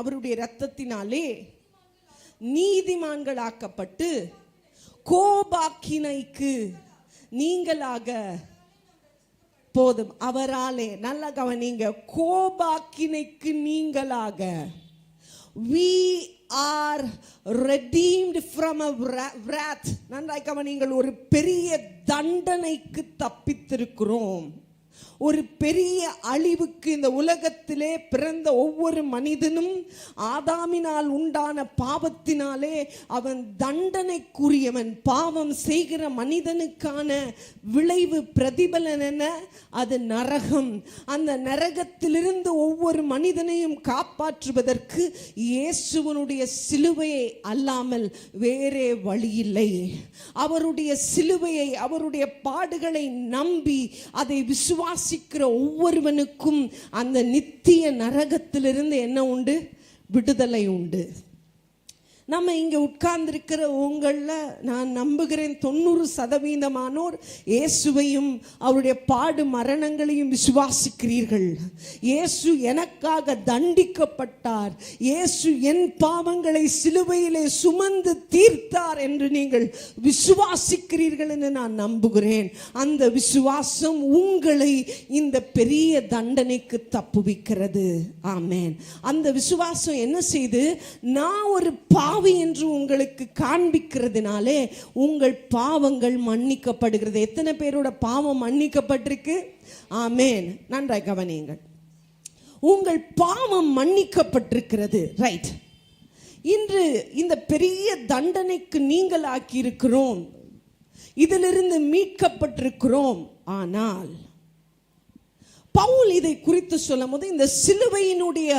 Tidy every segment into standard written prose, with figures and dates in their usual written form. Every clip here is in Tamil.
அவருடைய இரத்தத்தினாலே நீதிமான்களாக்கப்பட்டு கோபாக்கினைக்கு நீங்களாக போதும். அவராலே, நல்ல கவனிங்க, கோபாக்கினைக்கு நீங்களாக. We are redeemed from a wrath. நன்றாய் கவனிங்கள், ஒரு பெரிய தண்டனைக்கு தப்பித்திருக்கிறோம். ஒரு பெரிய அழிவுக்கு இந்த உலகத்திலே பிறந்த ஒவ்வொரு மனிதனும் ஆதாமினால் உண்டான பாவத்தினாலே அவன் தண்டனைக்குரியவன். பாவம் செய்கிற மனிதனுக்கான விளைவு, பிரதிபலன் என்ன? அது நரகம். அந்த நரகத்திலிருந்து ஒவ்வொரு மனிதனையும் காப்பாற்றுவதற்கு இயேசுவனுடைய சிலுவையை அல்லாமல் வேறே வழியில்லை. அவருடைய சிலுவையை, அவருடைய பாடுகளை நம்பி அதை விசுவாசிக்கிற ஒவ்வொருவனுக்கும் அந்த நித்திய நரகத்திலிருந்து என்ன உண்டு? விடுதலை உண்டு. நம்ம இங்கே உட்கார்ந்திருக்கிற உங்களில் நான் நம்புகிறேன் 90% இயேசுவையும் அவருடைய பாடு மரணங்களையும் விசுவாசிக்கிறீர்கள். இயேசு எனக்காக தண்டிக்கப்பட்டார், இயேசு என் பாவங்களை சிலுவையிலே சுமந்து தீர்த்தார் என்று நீங்கள் விசுவாசிக்கிறீர்கள் என்று நான் நம்புகிறேன். அந்த விசுவாசம் உங்களை இந்த பெரிய தண்டனைக்கு தப்புவிக்கிறது. ஆமென். அந்த விசுவாசம் என்ன செய்து, நான் ஒரு பாவி என்று உங்களுக்கு காண்பிக்கிறதுனாலே உங்கள் பாவங்கள் மன்னிக்கப்படுகிறது. எத்தனை பேரோட பாவம் மன்னிக்கப்பட்டிருக்கு? ஆமென். நன்றாய் கவனியுங்கள், உங்கள் பாவம் மன்னிக்கப்பட்டிருக்கிறது. ரைட். இன்று இந்த பெரிய தண்டனைக்கு நீங்கள் ஆக்கியிருக்கிறோம், இதிலிருந்து மீட்கப்பட்டிருக்கிறோம். ஆனால் பவுல் இதை குறித்து சொல்லும் போது, இந்த சிலுவையினுடைய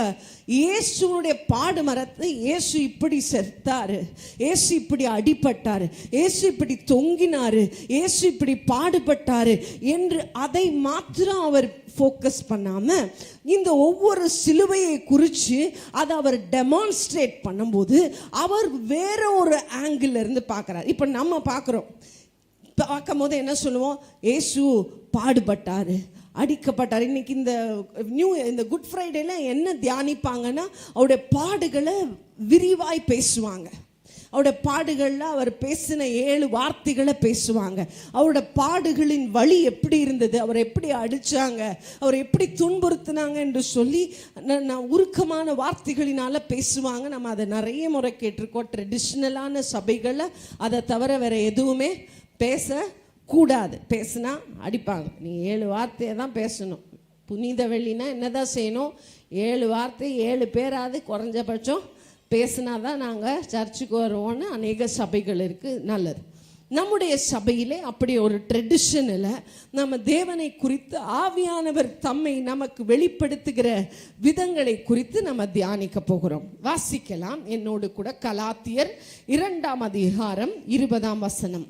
இயேசுடைய பாடு மரத்தை இயேசு இப்படி செத்தாரு, இயேசு இப்படி அடிபட்டாரு, இயேசு இப்படி தொங்கினாரு, இயேசு இப்படி பாடுபட்டாரு என்று அதை மாத்திரம் அவர் ஃபோக்கஸ் பண்ணாம, இந்த ஒவ்வொரு சிலுவையை குறித்து அதை அவர் டெமான்ஸ்ட்ரேட் பண்ணும்போது அவர் வேற ஒரு ஆங்கிள் இருந்து பார்க்குறார். இப்போ நம்ம பார்க்குறோம், பார்க்கும் போது என்ன சொல்லுவோம்? இயேசு பாடுபட்டாரு, அடிக்கப்பட்டார். இன்னைக்கு இந்த குட் ஃப்ரைடேல என்ன தியானிப்பாங்கன்னா, அவருடைய பாடுகளை விரிவாய் பேசுவாங்க. அவருடைய பாடுகளில் அவர் பேசின 7 வார்த்தைகளை பேசுவாங்க. அவருடைய பாடுகளின் வழி எப்படி இருந்தது, அவர் எப்படி அடித்தாங்க, அவர் எப்படி துன்புறுத்தினாங்க என்று சொல்லி உருக்கமான வார்த்தைகளினால பேசுவாங்க. நம்ம அதை நிறைய முறை கேட்டிருக்கோம். ட்ரெடிஷ்னலான சபைகளில் அதை தவிர வேறு எதுவுமே பேசக்கூடாது. பேசுனா அடிப்பாங்க. நீ 7 வார்த்தையை தான் பேசணும். புனித வெள்ளினா என்னதான் செய்யணும்? 7 வார்த்தை 7 பேராது குறைஞ்சபட்சம் பேசினா தான் நாங்கள் சர்ச்சுக்கு வருவோன்னு அநேக சபைகள் இருக்குது. நல்லது. நம்முடைய சபையிலே அப்படி ஒரு ட்ரெடிஷனில் நம்ம தேவனை குறித்து ஆவியானவர் தம்மை நமக்கு வெளிப்படுத்துகிற விதங்களை குறித்து நம்ம தியானிக்க போகிறோம். வாசிக்கலாம் என்னோடு கூட. கலாத்தியர் 2ஆம் அதிகாரம் 20ஆம் வசனம்.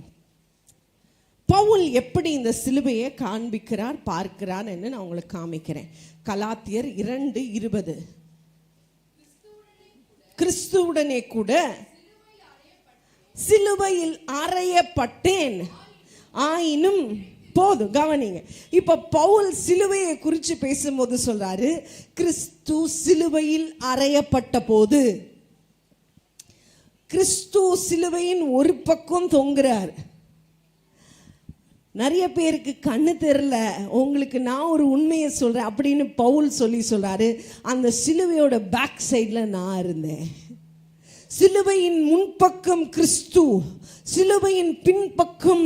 பவுல் எப்படி இந்த சிலுவையை காண்பிக்கிறார், பார்க்கிறார் என்று நான் உங்களுக்கு காமிக்கிறேன். கலாத்தியர் 2:20. கிறிஸ்துவுடனே கூட சிலுவையில் அறையப்பட்டேன், ஆயினும் போதும். கவனிங்க, இப்ப பவுல் சிலுவையை குறித்து பேசும்போது சொல்றாரு, கிறிஸ்து சிலுவையில் அறையப்பட்ட போது. கிறிஸ்து சிலுவையின் ஒரு பக்கம் தொங்குறார். நிறைய பேருக்கு கண்ணு தெரியல. உங்களுக்கு நான் ஒரு உண்மையை சொல்கிறேன் அப்படின்னு பவுல் சொல்கிறாரு. அந்த சிலுவையோட பேக் சைடில் நான் இருந்தேன். சிலுவையின் முன்பக்கம் கிறிஸ்து, சிலுவையின் பின்பக்கம்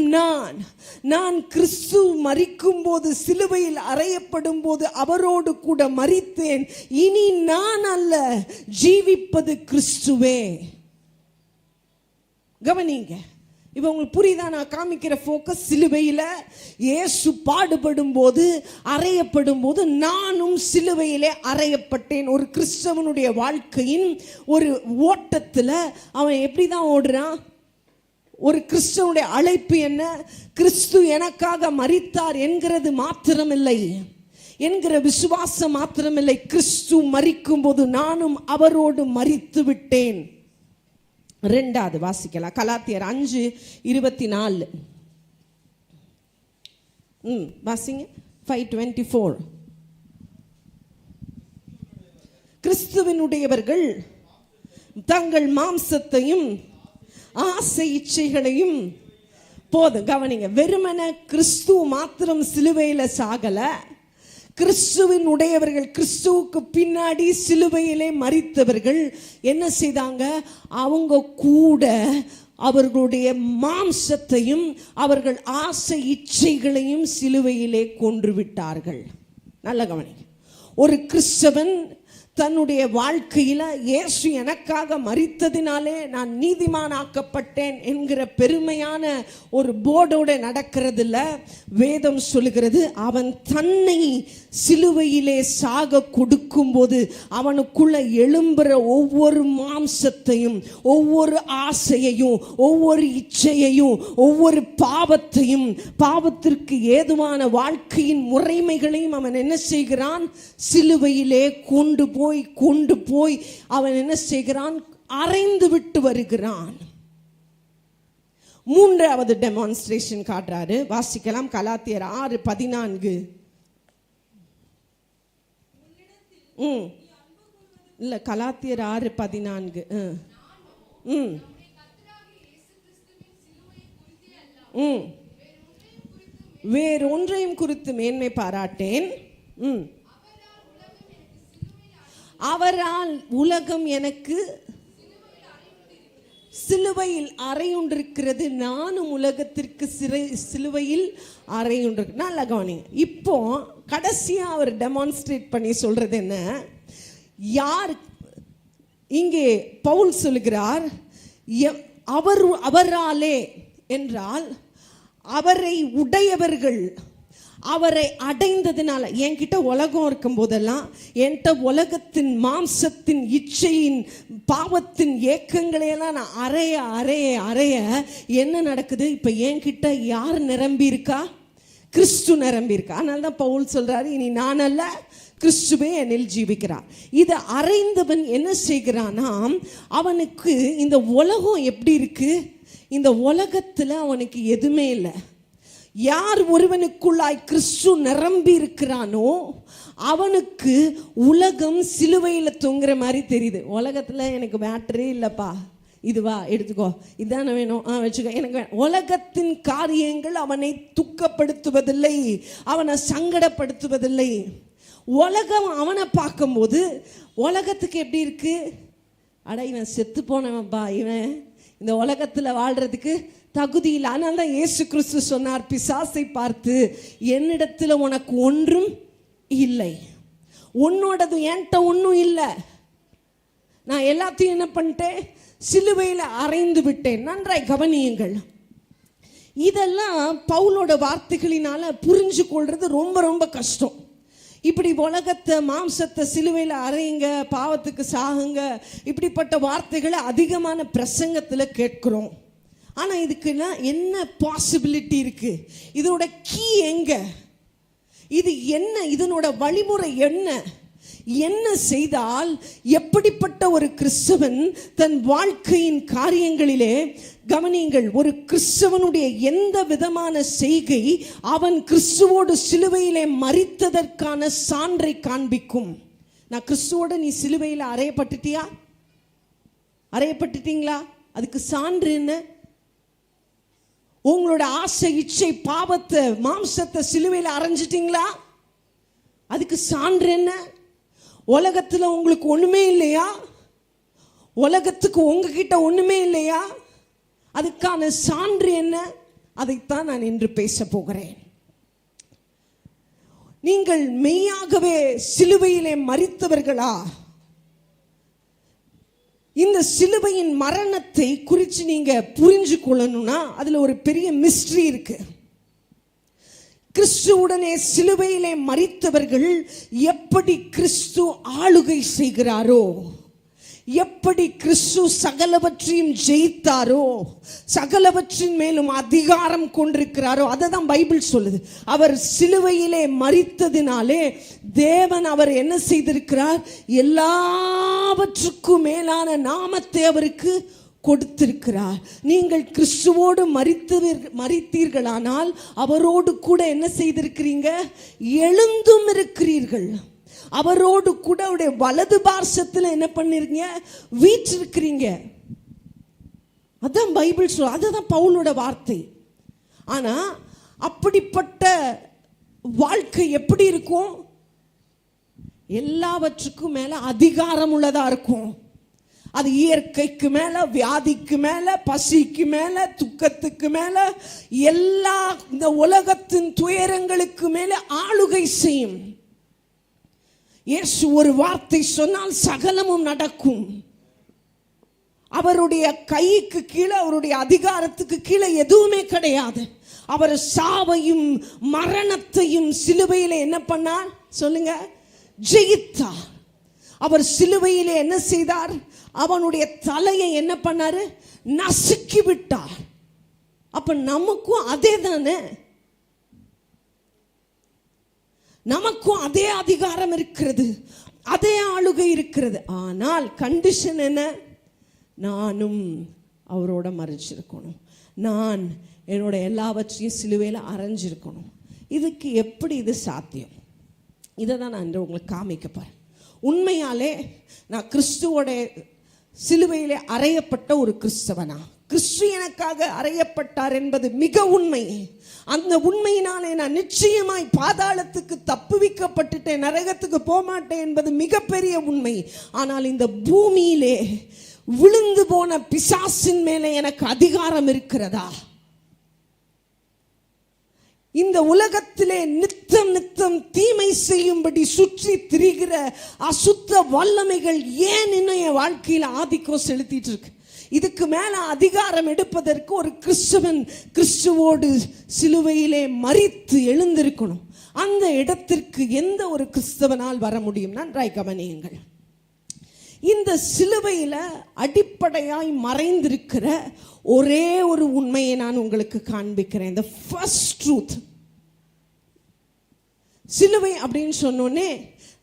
நான் கிறிஸ்து மரிக்கும் போது, சிலுவையில் அறையப்படும் போது அவரோடு கூட மரித்தேன். இனி நான் அல்ல, ஜீவிப்பது கிறிஸ்துவே. கவனிங்க, இப்போ உங்களுக்கு புரியுதா? நான் காமிக்கிற ஃபோக்கஸ் சிலுவையில் இயேசு பாடுபடும் போது, அறையப்படும் போது நானும் சிலுவையிலே அறையப்பட்டேன். ஒரு கிறிஸ்தவனுடைய வாழ்க்கையின் ஒரு ஓட்டத்தில் அவன் எப்படி தான் ஓடுறான்? ஒரு கிறிஸ்தவனுடைய அழைப்பு என்ன? கிறிஸ்து எனக்காக மரித்தார் என்கிறது மாத்திரமில்லை, என்கிற விசுவாசம் மாத்திரமில்லை, கிறிஸ்து மரிக்கும் போது நானும் அவரோடு மரித்து விட்டேன். 2வது வாசிக்கலாம். கலாத்தியர் 5:24. வாசிங்க. 5:24. கிறிஸ்துவினுடையவர்கள் தங்கள் மாம்சத்தையும் ஆசை இச்சைகளையும் போதும். கவனிங்க, வெறுமன கிறிஸ்து மாத்திரம் சிலுவையில சாகல, கிறிஸ்துவின் உடையவர்கள், கிறிஸ்துவுக்கு பின்னாடி சிலுவையிலே மரித்தவர்கள் என்ன செய்தாங்க? அவங்க கூட அவர்களுடைய மாம்சத்தையும் அவர்கள் ஆசை இச்சைகளையும் சிலுவையிலே கொன்று விட்டார்கள். நல்ல கவனிங்க, ஒரு கிறிஸ்தவன் தன்னுடைய வாழ்க்கையில இயேசு எனக்காக மரித்ததினாலே நான் நீதிமானாக்கப்பட்டேன் என்கிற பெருமையான ஒரு போர்டோட நடக்கிறதுல வேதம் சொல்லுகிறது, அவன் தன்னை சிலுவையிலே சாக கொடுக்கும் போது அவனுக்குள்ள எழும்புற ஒவ்வொரு மாம்சத்தையும், ஒவ்வொரு ஆசையையும், ஒவ்வொரு இச்சையையும், ஒவ்வொரு பாவத்தையும், பாவத்திற்கு ஏதுவான வாழ்க்கையின் முறைமைகளையும் அவன் என்ன செய்கிறான்? சிலுவையிலே கொண்டு போய் அவன் என்ன செய்கிறான்? அறைந்து விட்டு வருகிறான். மூன்றாவது டெமான்ஸ்ட்ரேஷன் காட்டுறாரு. வாசிக்கலாம், கலாத்தியர் 6:14. இல்ல, கலாத்தியர் 6:14. வேறொன்றையும் குறித்து மேன்மை பாராட்டேன். அவரால் உலகம் எனக்கு சிலுவையில் அறையுண்டிருக்கிறது, நானும் உலகத்திற்கு சிலுவையில் அறையுண்டிருக்கு. நல்ல கவனிங்க, இப்போ கடைசியா அவர் டெமான்ஸ்ட்ரேட் பண்ணி சொல்றது என்ன? யார் இங்கே பவுல் சொல்லுகிறார், அவராலே என்றால் அவரை உடையவர்கள், அவரை அடைந்ததுனால. என்கிட்ட உலகம் இருக்கும் போதெல்லாம் என்கிட்ட உலகத்தின் மாம்சத்தின் இச்சையின் பாவத்தின் ஏக்கங்களையெல்லாம் நான் அறைய என்ன நடக்குது? இப்போ என்கிட்ட யார் நிரம்பி இருக்கா? கிறிஸ்து நிரம்பி இருக்கா. அதனால தான் பவுல் சொல்றாரு, இனி நான் அல்ல, கிறிஸ்துவே என்னில் ஜீவிக்கிறார். இதை அறைந்தவன் என்ன செய்கிறானா, அவனுக்கு இந்த உலகம் எப்படி இருக்கு? இந்த உலகத்தில் அவனுக்கு எதுவுமே இல்லை. யார் ஒருவனுக்குள்ளாய் கிறிஸ்து நிரம்பி இருக்கிறானோ அவனுக்கு உலகம் சிலுவையில் தொங்குற மாதிரி தெரியுது. உலகத்தில் எனக்கு மேட்டரே இல்லைப்பா, இதுவா எடுத்துக்கோ, இதான வேணும், வச்சுக்கோ, எனக்கு வேணும். உலகத்தின் காரியங்கள் அவனை துக்கப்படுத்துவதில்லை, அவனை சங்கடப்படுத்துவதில்லை. உலகம் அவனை பார்க்கும்போது உலகத்துக்கு எப்படி இருக்கு? அட, இவன் செத்து போனவன்பா, இவன் இந்த உலகத்தில் வாழ்றதுக்கு தகுதி இல்லை. அதனால தான் இயேசு கிறிஸ்து சொன்னார், பிசாசை பார்த்து, என்னிடத்தில் உனக்கு ஒன்றும் இல்லை, உன்னோடது என்கிட்ட ஒன்றும் இல்லை, நான் எல்லாத்தையும் என்ன பண்ணிட்டேன்? சிலுவையில் அறைந்து விட்டேன். நன்றாய் கவனியுங்கள். இதெல்லாம் பவுலோட வார்த்தைகளினால புரிஞ்சு கொள்றது ரொம்ப ரொம்ப கஷ்டம். இப்படி உலகத்தை மாம்சத்தை சிலுவையில் அறையுங்க, பாவத்துக்கு சாகுங்க, இப்படிப்பட்ட வார்த்தைகளை அதிகமான பிரசங்கத்தில் கேட்கிறோம். ஆனால் இதுக்குன்னா என்ன பாசிபிலிட்டி இருக்கு? இதோட கீ எங்க? இது என்ன? இதனோட வழிமுறை என்ன? என்ன செய்தால் எப்படிப்பட்ட ஒரு கிறிஸ்தவன் தன் வாழ்க்கையின் காரியங்களிலே, கவனியுங்கள், ஒரு கிறிஸ்தவனுடைய எந்த விதமான செய்கை அவன் கிறிஸ்துவோடு சிலுவையிலே மரித்ததற்கான சான்றை காண்பிக்கும். நான் கிறிஸ்துவோட நீ சிலுவையில் அறையப்பட்டுட்டியா? அறையப்பட்டுட்டீங்களா? அதுக்கு சான்று என்ன? உங்களோட ஆசை இச்சை பாவத்தை மாம்சத்தை சிலுவையில் அரைஞ்சிட்டீங்களா? அதுக்கு சான்று என்ன? உலகத்தில் உங்களுக்கு ஒண்ணுமே இல்லையா? உலகத்துக்கு உங்ககிட்ட ஒண்ணுமே இல்லையா? அதுக்கான சான்று என்ன? அதைத்தான் நான் இன்று பேச போகிறேன். நீங்கள் மெய்யாகவே சிலுவையிலே மரித்தவர்களா? இந்த சிலுவையின் மரணத்தை குறித்து நீங்க புரிஞ்சு கொள்ளணும்னா அதுல ஒரு பெரிய மிஸ்ட்ரி இருக்கு. கிறிஸ்துவுடனே சிலுவையிலே மரித்தவர்கள் எப்படி கிறிஸ்து ஆளுகை செய்கிறாரோ, எப்படி கிறிஸ்து சகலவற்றையும் ஜெயித்தாரோ, சகலவற்றின் மேலும் அதிகாரம் கொண்டிருக்கிறாரோ, அதை தான் பைபிள் சொல்லுது. அவர் சிலுவையிலே மரித்ததினாலே தேவன் அவர் என்ன செய்திருக்கிறார்? எல்லாவற்றுக்கும் மேலான நாமத்தை அவருக்கு கொடுத்திருக்கிறார். நீங்கள் கிறிஸ்துவோடு மரித்தீர்களானால் அவரோடு கூட என்ன செய்திருக்கிறீங்க? எழுந்தும் இருக்கிறீர்கள். அவரோடு கூட அவருடைய வலது பார்சத்தில் என்ன பண்ணிருக்கீங்க, வீற்றிருக்கிறீங்க. அதான் பைபிள் சொல்ல, அதுதான் பவுலோட வார்த்தை. ஆனா அப்படிப்பட்ட வாழ்க்கை எப்படி இருக்கும்? எல்லாவற்றுக்கும் மேல அதிகாரம் உள்ளதா இருக்கும். அது இயற்கைக்கு மேல, வியாதிக்கு மேல, பசிக்கு மேல, துக்கத்துக்கு மேல, எல்லா இந்த உலகத்தின் துயரங்களுக்கு மேல ஆளுகை செய்யும். இயேசு ஒரு வார்த்தை சொன்னால் சகலமும் நடக்கும். அவருடைய கைக்கு கீழே, அவருடைய அதிகாரத்துக்கு கீழே எதுவுமே கிடையாது. அவர் சாவையும் மரணத்தையும் சிலுவையிலே என்ன பண்ணார் சொல்லுங்க? ஜெயித்தார். அவர் சிலுவையிலே என்ன செய்தார்? அவனுடைய தலையை என்ன பண்ணாரு? நசுக்கி விட்டார். அப்ப நமக்கும் அதே தானே, நமக்கும் அதே அதிகாரம் இருக்கிறது, அதே ஆளுகை இருக்கிறது. ஆனால் கண்டிஷன் என்ன? நானும் அவரோட மறைச்சிருக்கணும். நான் என்னோட எல்லாவற்றையும் சிலுவையில் அரைஞ்சிருக்கணும். இதுக்கு எப்படி இது சாத்தியம்? இதை தான் நான் உங்களுக்கு காமிக்க போறேன். உண்மையாலே நான் கிறிஸ்துவோட சிலுவையிலே அறையப்பட்ட ஒரு கிறிஸ்தவனா? கிறிஸ்து எனக்காக அறையப்பட்டார் என்பது மிக உண்மை. அந்த உண்மையினாலே நான் நிச்சயமாய் பாதாளத்துக்கு தப்புவிக்கப்பட்டுட்டேன், நரகத்துக்கு போகமாட்டேன் என்பது மிகப்பெரிய உண்மை. ஆனால் இந்த பூமியிலே விழுந்து போன பிசாசின் மேலே எனக்கு அதிகாரம் இருக்கிறதா? இந்த உலகத்திலே நித்தம் நித்தம் தீமை செய்யும்படி சுற்றி திரிகிற அசுத்த வல்லமைகள் ஏன் இன்னும் என் வாழ்க்கையில் ஆதிக்கம் செலுத்திட்டு இருக்கு? இதுக்கு மேல அதிகாரம் எடுப்பதற்கு ஒரு கிறிஸ்தவன் கிறிஸ்துவோடு சிலுவையிலே மரித்து எழுந்திருக்கணும். அந்த இடத்திற்கு எந்த ஒரு கிறிஸ்தவனால் வர முடியும்? நன்றாய் கவனியுங்கள். இந்த சிலுவையில் அடிப்படையாய் மறைந்திருக்கிற ஒரே ஒரு உண்மையை நான் உங்களுக்கு காண்பிக்கிறேன். the first truth. சிலுவை அப்படின்னு சொன்னோன்னே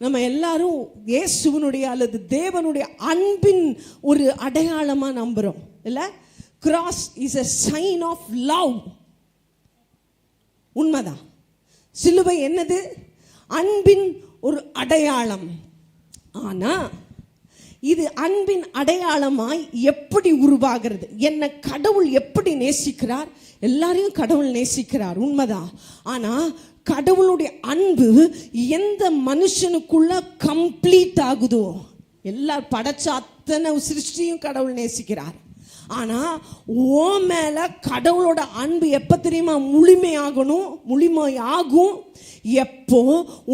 நம்ம எல்லாரும் இயேசுவினுடைய அல்லது தேவனுடைய அன்பின் ஒரு அடையாளமா நம்புறோம் இல்ல? Cross is a sign of love. உண்மைதான். சிலுவை என்னது? அன்பின் ஒரு அடையாளம். ஆனா இது அன்பின் அடையாளமாய் எப்படி உருவாகிறது? என்ன கடவுள் எப்படி நேசிக்கிறார்? எல்லாரையும் கடவுள் நேசிக்கிறார், உண்மைதான். ஆனா கடவுளுடைய அன்பு எந்த மனுஷனுக்குள்ள கம்ப்ளீட் ஆகுதோ, எல்லா படைச்ச அத்தனை சிருஷ்டியும் கடவுள் நேசிக்கிறார். ஆனா ஓ மேல கடவுளோட அன்பு எப்ப தெரியுமா முழுமையாகும்? எப்போ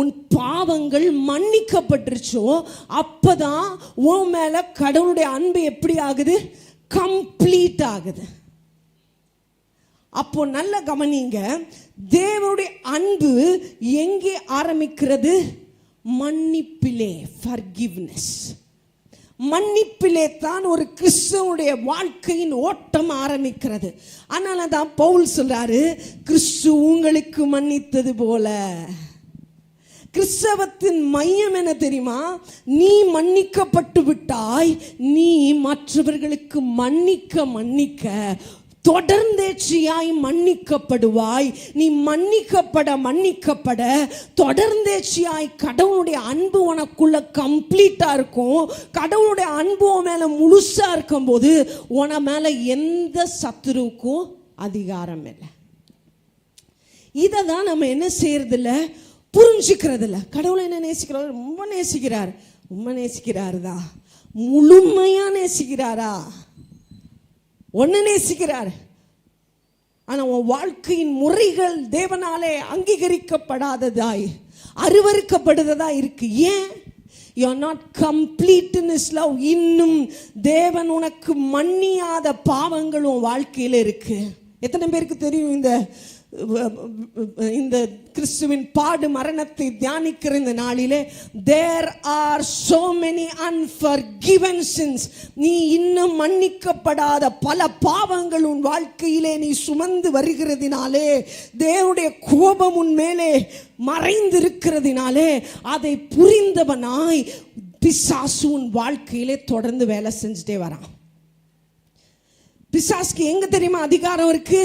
உன் பாவங்கள் மன்னிக்கப்பட்டுருச்சோ அப்பதான் ஓ மேல கடவுளுடைய அன்பு எப்படி ஆகுது? கம்ப்ளீட் ஆகுது. அப்போ நல்ல கவனிங்க, தேவனுடைய அன்பு எங்கே ஆரம்பிக்கிறது? மன்னிப்பிலே, forgiveness. மன்னிப்பிலே தான் ஒரு கிறிஸ்துவனுடைய வாழ்க்கையின் ஓட்டம் ஆரம்பிக்கிறது. அதனால தான் பவுல் சொல்றாரு, கிறிஸ்து உங்களுக்கு மன்னித்தது போல. கிறிஸ்தவத்தின் மையம் என்ன தெரியுமா? நீ மன்னிக்கப்பட்டு விட்டாய், நீ மற்றவர்களுக்கு மன்னிக்க தொடர்ந்தேச்சியாய் மன்னிக்கப்படுவாய். நீ மன்னிக்கப்பட தொடர்ந்தேச்சியாய் கடவுளுடைய அன்பு உனக்குள்ள கம்ப்ளீட்டா இருக்கும். கடவுளுடைய அன்பு மேல முழுசா இருக்கும் போது உன மேல எந்த சத்துருவுக்கும் அதிகாரம் இல்லை. இதை தான் நம்ம என்ன செய்யறது இல்லை, புரிஞ்சுக்கிறது இல்லை. கடவுளை என்ன நேசிக்கிறார்? ரொம்ப நேசிக்கிறாரு தான். முழுமையா நேசிக்கிறாரா? ஒன்னு நேசிக்கிறார். ஆனா உன் வாழ்க்கையின் முறைகள் தேவனாலே அங்கீகரிக்கப்படாததாய், அருவருக்கப்படுததா இருக்கு. ஏன்? you are not complete in his love. இன்னும் தேவன் உனக்கு மன்னியாத பாவங்கள் உன் வாழ்க்கையில இருக்கு. எத்தனை பேருக்கு தெரியும் இந்த கிறிஸ்துவின் பாடு மரணத்தை தியானிக்கிற இந்த நாளிலே there are so many unforgiven sins. நீ இன்னும் மன்னிக்கப்படாத பல பாவங்கள் உன் வாழ்க்கையிலே நீ சுமந்து வருகிறதினாலே, தேவனுடைய கோபம் உன் மேலே மறைந்திருக்கிறதினாலே, அதை புரிந்தவனாய் பிசாசு உன் வாழ்க்கையிலே தொடர்ந்து வேலை செஞ்சுட்டே வரான். பிசாசுக்கு எங்க தெரியுமா அதிகாரம் இருக்கு?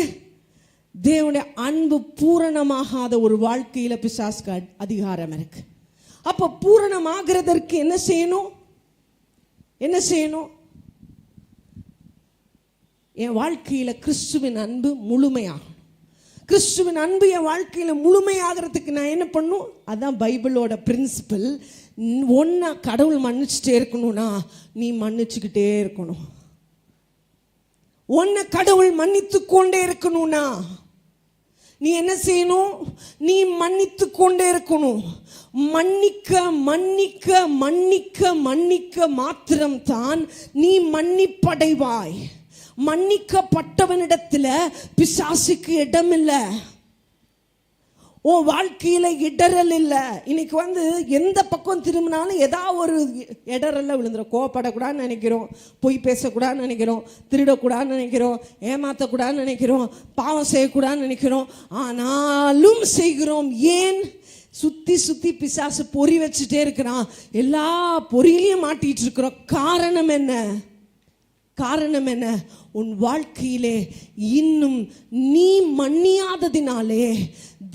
தேவனுடைய அன்பு பூரணமாகாத ஒரு வாழ்க்கையில பிசாசுக்கு அதிகாரம் இருக்கு. அப்ப பூரணமாகிறதற்கு என்ன செய்யணும்? என்ன செய்யணும்? என் வாழ்க்கையில கிறிஸ்துவின் அன்பு முழுமையாகும். கிறிஸ்துவின் அன்பு என் வாழ்க்கையில முழுமையாகிறதுக்கு நான் என்ன பண்ணும்? அதான் பைபிளோட பிரின்சிபல். ஒன்னா கடவுள் மன்னிச்சுட்டே இருக்கணும்னா நீ மன்னிச்சுக்கிட்டே இருக்கணும். ஒன்ன கடவுள் மன்னித்து கொண்டே இருக்கணும்னா நீ என்ன செய்யணும்? நீ மன்னித்து கொண்டே இருக்கணும். மன்னிக்க மன்னிக்க மன்னிக்க மன்னிக்க மாத்திரம்தான் நீ மன்னிப்படைவாய். மன்னிக்கப்பட்டவனிடத்துல பிசாசுக்கு இடம் இல்லை. உன் வாழ்க்கையில இடரல் இல்லை. இன்னைக்கு எந்த பக்கம் திரும்பினாலும் ஏதாவது ஒரு இடரெல்லாம் விழுந்துடும். கோவப்படக்கூடாதுன்னு நினைக்கிறோம், பொய் பேசக்கூடாதுன்னு நினைக்கிறோம், திருடக்கூடாதுன்னு நினைக்கிறோம், ஏமாற்றக்கூடாதுன்னு நினைக்கிறோம், பாவம் செய்யக்கூடாதுன்னு நினைக்கிறோம். ஆனாலும் செய்கிறோம். ஏன்? சுத்தி சுத்தி பிசாசு பொறி வச்சுட்டே இருக்கிறான். எல்லா பொறியிலையும் மாட்டிட்டு இருக்கிறோம். காரணம் என்ன? காரணம் என்ன? உன் வாழ்க்கையிலே இன்னும் நீ மன்னியாததினாலே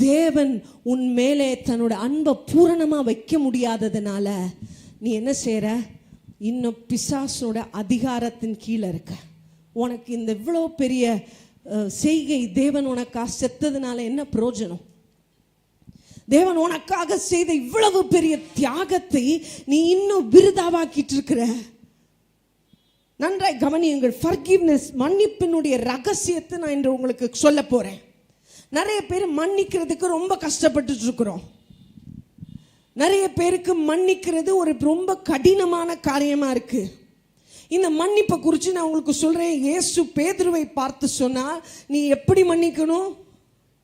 தேவன் உன் மேலே தன்னோட அன்பை பூரணமா வைக்க முடியாததுனால நீ என்ன செய்யற? இன்னும் பிசாசோட அதிகாரத்தின் கீழே இருக்க. உனக்கு இந்த இவ்வளோ பெரிய செய்கை தேவன் உனக்காக செத்ததுனால என்ன பிரயோஜனம்? தேவன் உனக்காக செய்த இவ்வளவு பெரிய தியாகத்தை நீ இன்னும் விருதாவாக்கிட்டு இருக்கிற. நன்றாய் கவனியுங்கள். ஃபர்கிவ்னஸ், மன்னிப்பினுடைய ரகசியத்தை நான் இன்று உங்களுக்கு சொல்ல போறேன். நிறைய பேர் மன்னிக்கிறதுக்கு ரொம்ப கஷ்டப்பட்டு இருக்கிறோம். நிறைய பேருக்கு மன்னிக்கிறது ஒரு ரொம்ப கடினமான காரியமா இருக்கு. இந்த மன்னிப்பை குறித்து நான் உங்களுக்கு சொல்றேன். இயேசு பேதுருவை பார்த்து சொன்னா, நீ எப்படி மன்னிக்கணும்?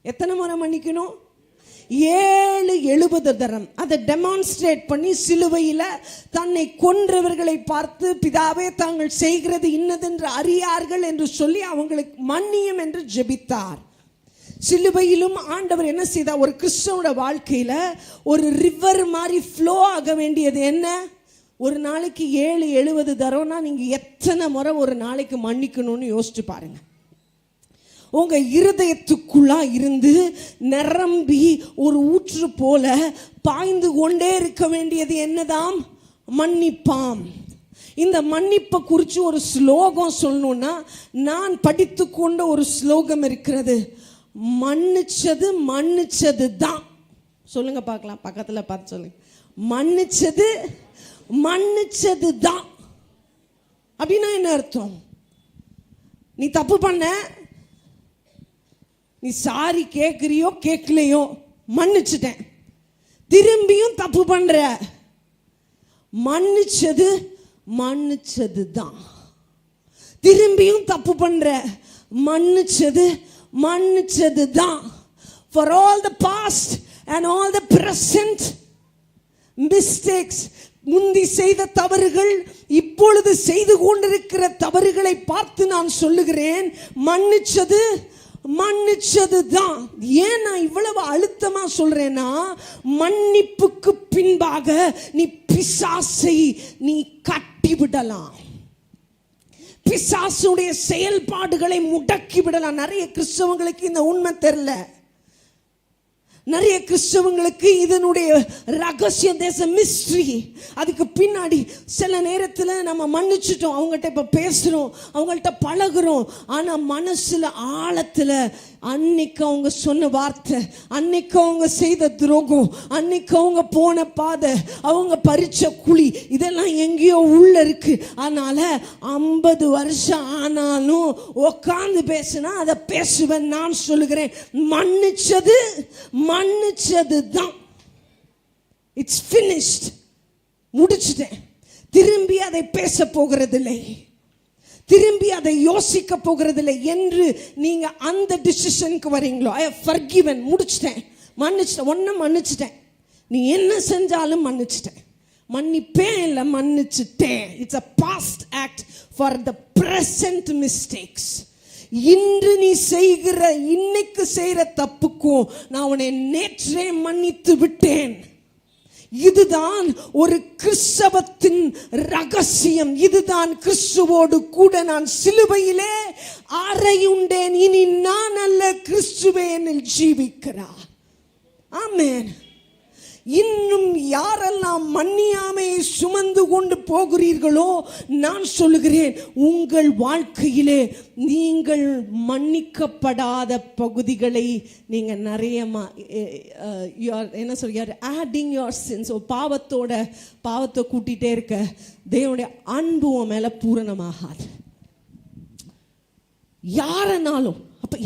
எத்தனை முறை மன்னிக்கணும்? 70 தரம். அதை டெமான்ஸ்ட்ரேட் பண்ணி சிலுவையில் தன்னை கொன்றவர்களை பார்த்து, பிதாவே தாங்கள் செய்கிறது இன்னதென்று அறியார்கள் என்று சொல்லி அவங்களுக்கு மன்னியும் என்று ஜெபித்தார். சிலுவையிலும் ஆண்டவர் என்ன செய்தார்? ஒரு கிறிஸ்தவனோட வாழ்க்கையில ஒரு ரிவர் மாதிரி ஃப்ளோ ஆக வேண்டியது என்ன? ஒரு நாளைக்கு 70 தரம்னா நீங்க எத்தனை முறை ஒரு நாளைக்கு மன்னிக்கணும்னு யோசிச்சு பாருங்க. உங்க இருதயத்துக்குள்ளா இருந்து நிரம்பி ஒரு ஊற்று போல பாய்ந்து கொண்டே இருக்க வேண்டியது என்னதாம்? மன்னிப்பாம். இந்த மன்னிப்பை குறித்து ஒரு ஸ்லோகம் சொல்லணும்னா, நான் படித்து கொண்ட ஒரு ஸ்லோகம் இருக்கிறது. மன்னிச்சது மன்னிச்சது தான். சொல்லுங்க பார்க்கலாம், பக்கத்தில் பார்த்து சொல்லுங்க. மன்னிச்சது மன்னிச்சது தான் அப்படின்னா என்ன அர்த்தம்? நீ தப்பு பண்ண, நீ சாரி கேட்குறியோ கேட்கலையோ, மன்னிச்சுட்டேன். திரும்பியும் தப்பு பண்ற, மன்னிச்சது மன்னிச்சது தான். திரும்பியும் தப்பு பண்ற, மன்னிச்சது மன்னிச்சது தான். For all the past and all the present mistakes, முந்தி செய்த தவறுகள், இப்பொழுது செய்து கொண்டிருக்கிற தவறுகளை பார்த்து நான் சொல்லுகிறேன், மன்னிச்சது மன்னிச்சது தான். ஏன் நான் இவ்வளவு அழுத்தமா சொல்றேன்னா, மன்னிப்புக்கு பின்பாக நீ பிசாசை நீ கட்டி விடலாம். பிசாசுடைய செயல்பாடுகளை முடக்கி விடலாம். நிறைய கிறிஸ்தவங்களுக்கு இந்த உண்மை தெரியல. நிறைய கிறிஸ்தவங்களுக்கு இதனுடைய ரகசியம், தேச மிஸ்ட்ரி. அதுக்கு பின்னாடி சில நேரத்தில் நம்ம மன்னிச்சிட்டோம், அவங்கள்ட்ட இப்போ பேசுகிறோம், அவங்கள்ட்ட பழகுறோம், ஆனால் மனசில் ஆழத்தில் அன்னைக்கு அவங்க சொன்ன வார்த்தை, அன்னைக்கு அவங்க செய்த துரோகம், அன்னைக்கு அவங்க போன பாதை, அவங்க பறிச்ச குழி, இதெல்லாம் எங்கேயோ உள்ள இருக்கு. அதனால 50 வருஷம் ஆனாலும் உட்கார்ந்து பேசினா அதை பேசுவேன். நான் சொல்லுகிறேன், மன்னிச்சது மன்னிச்சது தான். It's finished. முடிச்சிட்டேன். திரும்பி அதை பேச போகிறதில்லை, திரும்பி அதை யோசிக்க போகிறதில்லை என்று நீங்க அந்த டிசிஷனுக்கு வரீங்களோ, ஐ ஹவ் ஃபர்கிவன், முடிச்சிட்டேன், மன்னிச்சிட்டேன், ஒன்னும் மன்னிச்சிட்டேன், நீ என்ன செஞ்சாலும் மன்னிச்சிட்டேன், மன்னிப்பேன் இல்லை மன்னிச்சிட்டேன். It's a past act for the present mistakes. இன்று நீ செய்கிற, இன்னைக்கு செய்கிற தப்புக்கும் நான் உன்னை நேற்றே மன்னித்து விட்டேன். இதுதான் ஒரு கிறிஸ்தவத்தின் ரகசியம். இதுதான் கிறிஸ்துவோடு கூட நான் சிலுவையிலே அறையுண்டேன், இனி நான் அல்ல கிறிஸ்துவே என்னில் ஜீவிக்கிறார். ஆமென். இன்னும் யாரெல்லாம் மன்னியாமையை சுமந்து கொண்டு போகிறீர்களோ, நான் சொல்லுகிறேன், உங்கள் வாழ்க்கையிலே நீங்கள் மன்னிக்கப்படாத பகுதிகளை நீங்க நிறைய என்ன சொல்ற ஆடிங் யுவர் சின்ஸ். பாவத்தை கூட்டிகிட்டே இருக்க தேவனுடைய அன்பு உன் மேல பூரணமாகாது. யாரனாலும் அப்ப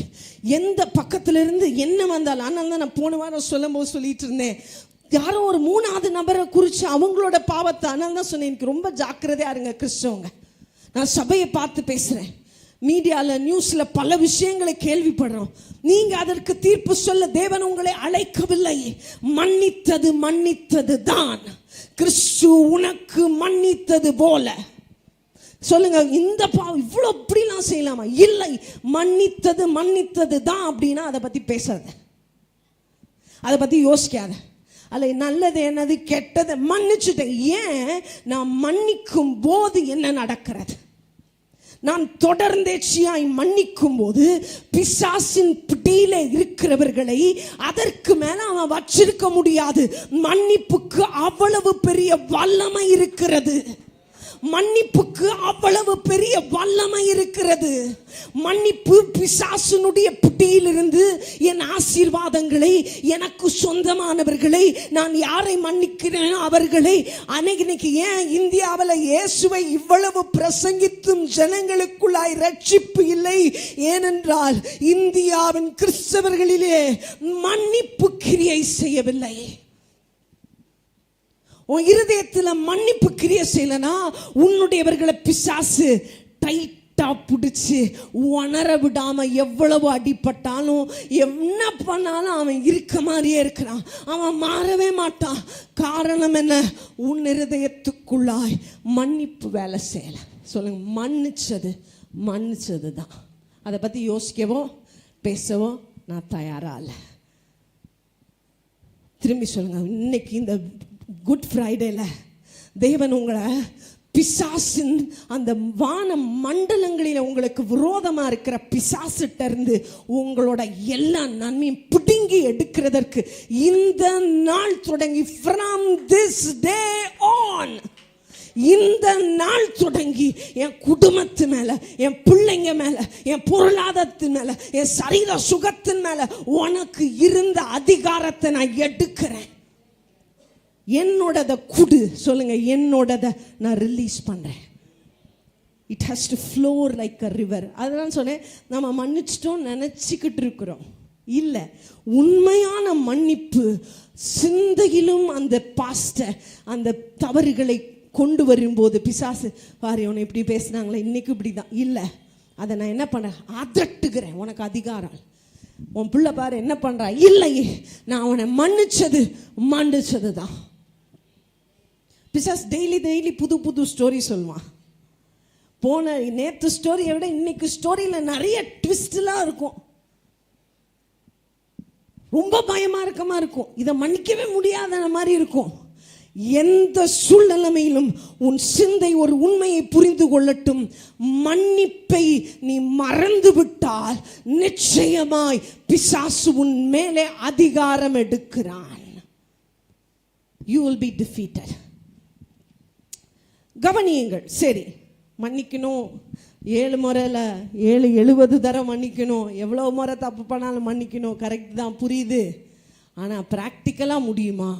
எந்த பக்கத்துல இருந்து என்ன வந்தாலும், அதனால தான் நான் போன வாரம் சொல்லும்போது சொல்லிட்டு இருந்தேன், யாரோ ஒரு 3வது நபரை குறித்து அவங்களோட பாவத்தை, அதனால தான் சொன்னேன், எனக்கு ரொம்ப ஜாக்கிரதையா இருங்க கிறிஸ்தவங்க. நான் சபையை பார்த்து பேசுறேன், மீடியாவில் நியூஸில் பல விஷயங்களை கேள்விப்படுறோம். நீங்க அதற்கு தீர்ப்பு சொல்ல தேவன் உங்களை அழைக்கவில்லை. மன்னித்தது தான். கிறிஸ்து உனக்கு மன்னித்தது போல. சொல்லுங்க, இந்த பாவம் இவ்வளோ இப்படிலாம் செய்யலாமா? இல்லை, மன்னித்தது தான் அப்படின்னா அதை பற்றி பேசாத, அதை பற்றி யோசிக்காத. அல்ல நல்லது என்னது கெட்டது மன்னிச்சுட்டேன். ஏன்? நான் மன்னிக்கும் போது என்ன நடக்கிறது? நான் தொடர்ந்தேச்சியாய் மன்னிக்கும் போது பிசாசின் பிடியில இருக்கிறவர்களை அதற்கு மேல அவன் வச்சிருக்க முடியாது. மன்னிப்புக்கு அவ்வளவு பெரிய வல்லமை இருக்கிறது. மன்னிப்புக்கு அவ்வளவு பெரிய வல்லமை இருக்கிறது. மன்னிப்பு பிசாசுனுடைய பிடியிலிருந்து என் ஆசீர்வாதங்களை, எனக்கு சொந்தமானவர்களை, நான் யாரை மன்னிக்கிறேன் அவர்களை அன்னைக்கு ஏன் இந்தியாவில் இயேசுவை இவ்வளவு பிரசங்கித்தும் ஜனங்களுக்குள்ளாய் ரட்சிப்பு இல்லை? ஏனென்றால் இந்தியாவின் கிறிஸ்தவர்களிலே மன்னிப்பு கிரியை செய்யவில்லை. உன் இருதயத்தில் மன்னிப்பு கிரியை செய்யலனா உன்னுடையவர்களை பிசாசு டைட்டா பிடிச்சு உணர விடாம எவ்வளவு அடிப்பட்டாலும் என்ன பண்ணாலும் அவன் இருக்க மாதிரியே இருக்கிறான். அவன் மாறவே மாட்டான். காரணம் என்ன? உன் இருதயத்துக்குள்ளாய் மன்னிப்பு வேலை செய்யல. சொல்லுங்க, மன்னிச்சது தான். அதை பத்தி யோசிக்கவோ பேசவோ நான் தயாரா இல்லை. திரும்பி சொல்லுங்க, இன்னைக்கு இந்த குட் ஃப்ரைடேல தேவன் உங்களை பிசாசின் அந்த வான மண்டலங்களில் உங்களுக்கு விரோதமா இருக்கிற பிசாசிட்ட இருந்து உங்களோட எல்லா நன்மையும் பிடுங்கி எடுக்கிறதற்கு இந்த நாள் தொடங்கி, from this day on, இந்த நாள் தொடங்கி என் குடும்பத்து மேல, என் பிள்ளைங்க மேல, என் பொருளாதாரத்து மேல, என் சரீர சுகத்தின் மேல உனக்கு இருந்த அதிகாரத்தை நான் எடுக்கிறேன். என்னோடத குடு. சொல்லுங்க, என்னோடத நான் ரிலீஸ் பண்றேன். It has to flow like a river. அதெல்லாம் சொன்னேன், நம்ம மன்னிச்சிட்டோம் நினைச்சுக்கிட்டு இருக்கிறோம். இல்லை, உண்மையான மன்னிப்பு சிந்தையிலும் அந்த பாஸ்ட அந்த தவறுகளை கொண்டு வரும்போது பிசாசு பாரு உன்னை இப்படி பேசினாங்களே இன்னைக்கு இப்படிதான். இல்லை, அதை நான் என்ன பண்ணேன்? அதட்டுகிறேன். உனக்கு அதிகாரம். உன் பிள்ளை பாரு என்ன பண்றா? இல்லை, நான் அவனை மன்னிச்சது தான். பிசாஸ் டெய்லி புது ஸ்டோரி சொல்லுவான். நேற்று ஸ்டோரியை விட இன்னைக்கு ஸ்டோரியில நிறைய ட்விஸ்ட்லாம் இருக்கும். ரொம்ப பயமா இருக்கும். இதை மன்னிக்கவே முடியாத மாதிரி இருக்கும். எந்த சூழ்நிலையிலும் உன் சிந்தை ஒரு உண்மையை புரிந்து கொள்ளட்டும். மன்னிப்பை நீ மறந்து விட்டால் நிச்சயமாய் பிசாசு உன் மேலே அதிகாரம் எடுக்கிறான். You will be defeated. கவனியுங்கள். சரி, மன்னிக்கணும் 7 முறையில் 70 தரம் மன்னிக்கணும். எவ்வளோ முறை தப்பு பண்ணாலும் மன்னிக்கணும். கரெக்ட் தான், புரியுது. ஆனால் ப்ராக்டிக்கலாக முடியுமா?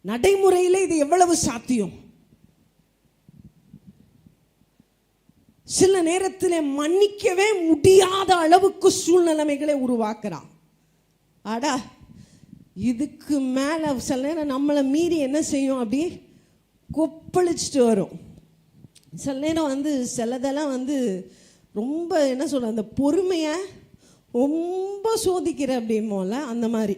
நடைமுறையில் இது எவ்வளவு சாத்தியம்? சில நேரத்தில் மன்னிக்கவே முடியாத அளவுக்கு சூழ்நிலைமைகளை உருவாக்குறான். ஆடா, இதுக்கு மேலே சில நேரம் நம்மளை மீறி என்ன செய்யும்? அப்படியே கொப்பளிச்சுட்டு வரும். சில நேரம் சிலதெல்லாம் ரொம்ப என்ன சொல்ற, அந்த பொறுமையை ரொம்ப சோதிக்கிற அப்படிமோல அந்த மாதிரி.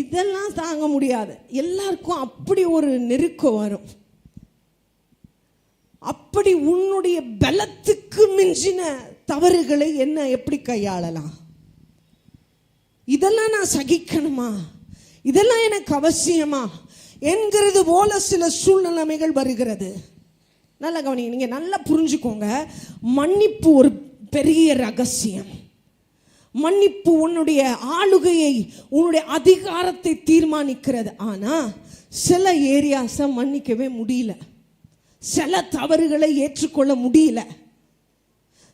இதெல்லாம் தாங்க முடியாது. எல்லாருக்கும் அப்படி ஒரு நெருக்கம் வரும். அப்படி உன்னுடைய பலத்துக்கு மிஞ்சின தவறுகளை என்ன எப்படி கையாளலாம்? இதெல்லாம் நான் சகிக்கணுமா? இதெல்லாம் எனக்கு அவசியமா என்கிறது போல சில சூழ்நிலைமைகள் வருகிறது. நல்லா கவனிங்க, நீங்க நல்லா புரிஞ்சுக்கோங்க. மன்னிப்பு ஒரு பெரிய ரகசியம். மன்னிப்பு உன்னுடைய ஆளுகையை, உன்னுடைய அதிகாரத்தை தீர்மானிக்கிறது. ஆனா சில ஏரியாஸை மன்னிக்கவே முடியல, சில தவறுகளை ஏற்றுக்கொள்ள முடியல,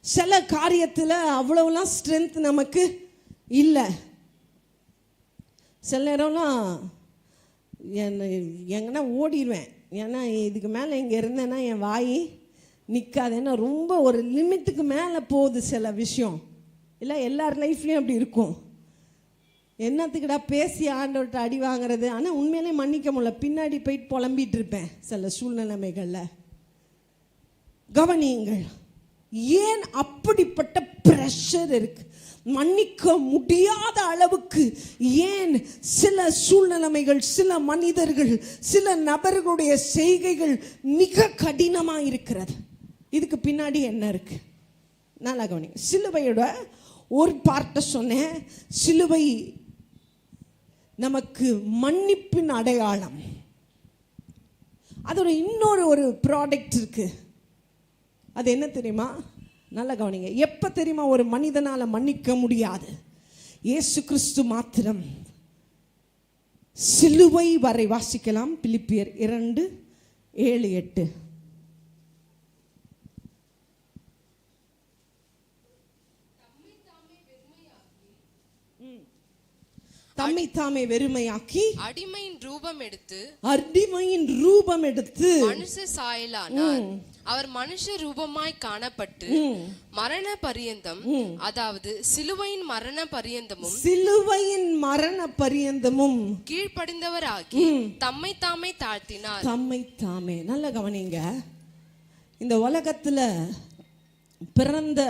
சில காரியத்தில் அவ்வளவுலாம் ஸ்ட்ரென்த் நமக்கு இல்லை. சில நேரம்லாம் எங்கன்னா ஓடிடுவேன். ஏன்னா இதுக்கு மேலே இங்கே இருந்தேன்னா என் வாய் நிற்காது. ஏன்னா ரொம்ப ஒரு லிமிட்டுக்கு மேலே போகுது சில விஷயம். இல்லை, எல்லார் லைஃப்லேயும் அப்படி இருக்கும். என்னத்துக்குடா பேசி ஆண்டவர்கிட்ட அடி வாங்குறது. ஆனால் உண்மையிலே மன்னிக்க முடியல, பின்னாடி போயிட்டு புலம்பிகிட்டு இருப்பேன் சில சூழ்நிலைமைகளில். கவனியுங்கள், ஏன் அப்படிப்பட்ட ப்ரெஷர் இருக்கு? மன்னிக்க முடியாத அளவுக்கு ஏன் சில சூழ்நிலைமைகள், சில மனிதர்கள், சில நபர்களுடைய செய்கைகள் மிக கடினமாக இருக்கிறது? இதுக்கு பின்னாடி என்ன இருக்கு? நல்லா கவனிங்க. சிலுவையோட ஒரு பார்ட்டை சொன்னேன். சிலுவை நமக்கு மன்னிப்பின் அடையாளம். அதோட இன்னொரு ஒரு ப்ராடக்ட் இருக்கு. அது என்ன தெரியுமா? நல்லா கவனிங்க. எப்போ தெரியுமா ஒரு மனிதனால் மன்னிக்க முடியாது? இயேசு கிறிஸ்து மாத்திரம். சிலுவை வரை வாசிக்கலாம். பிலிப்பியர் 2:7-8. தம்மை தாமே வெறுமையாக்கி அடிமையின் ரூபம் எடுத்து மனுஷ சாயலானார். அவர் மனுஷ ரூபமாய் காணப்பட்டு மரண பரியந்தம், அதாவது சிலுவையின் மரண பரியந்தமும் கீழ்ப்படிந்தவராகி தம்மை தாமே தாழ்த்தினார். தம்மை தாமே. நல்ல கவனிங்க. இந்த உலகத்துல பிறந்த